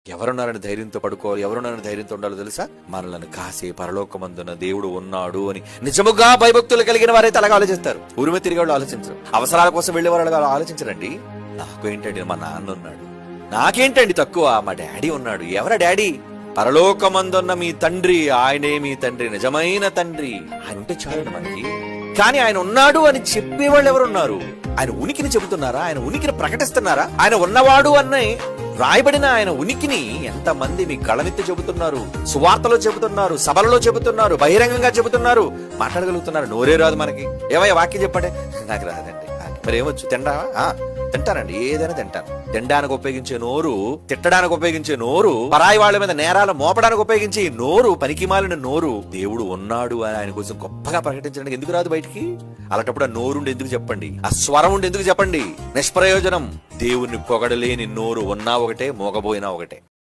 ఎవరున్నారని ధైర్యంతో పడుకోవాలి, ఎవరున్నారని ధైర్యంతో ఉండాలో తెలుసా? మనల్ని కాసే పరలోకమందున దేవుడు ఉన్నాడు అని నిజముగా భయభక్తులు కలిగిన వారైతే అలాగే ఆలోచిస్తారు. ఉరిమే తిరిగి వాళ్ళు ఆలోచించరు. అవసరాల కోసం వెళ్లే వారు అలాగా ఆలోచించరండి. నాకు ఏంటండి, మా నాన్న ఉన్నాడు, నాకేంటండి తక్కువ, మా డాడీ ఉన్నాడు. ఎవరా డాడీ? పరలోకమందున్న మీ తండ్రి, ఆయనే మీ తండ్రి, నిజమైన తండ్రి. ఆయన ఉంటే చాలండి మనకి. కానీ ఆయన ఉన్నాడు అని చెప్పేవాళ్ళు ఎవరున్నారు? ఆయన ఉనికిని చెబుతున్నారా? ఆయన ఉనికిని ప్రకటిస్తున్నారా? ఆయన ఉన్నవాడు అన్న రాయబడిన ఆయన ఉనికిని ఎంతమంది మీ కళ్ళనెత్తి చెబుతున్నారు, సువార్తలో చెబుతున్నారు, సభలలో చెబుతున్నారు, బహిరంగంగా చెబుతున్నారు, మాట్లాడగలుగుతున్నారు? నోరే రాదు మనకి. ఏమయ్య వాక్యం చెప్పండి. నాకు రాదండి. మరి ఏమొచ్చు? తింటానండి, ఏదైనా తింటాను. తినడానికి ఉపయోగించే నోరు, తిట్టడానికి ఉపయోగించే నోరు, పరాయి వాళ్ళ మీద నేరాలు మోపడానికి ఉపయోగించే నోరు, పనికిమాలిన నోరు, దేవుడు ఉన్నాడు అని ఆయన కోసం గొప్పగా ప్రకటించడానికి ఎందుకు రాదు బయటికి? అలాంటప్పుడు ఆ నోరుండి ఎందుకు చెప్పండి? ఆ స్వరం ఉండి ఎందుకు చెప్పండి? నిష్ప్రయోజనం. దేవుణ్ణి పొగడలేని నోరు ఉన్నా ఒకటే, మోగబోయినా ఒకటే.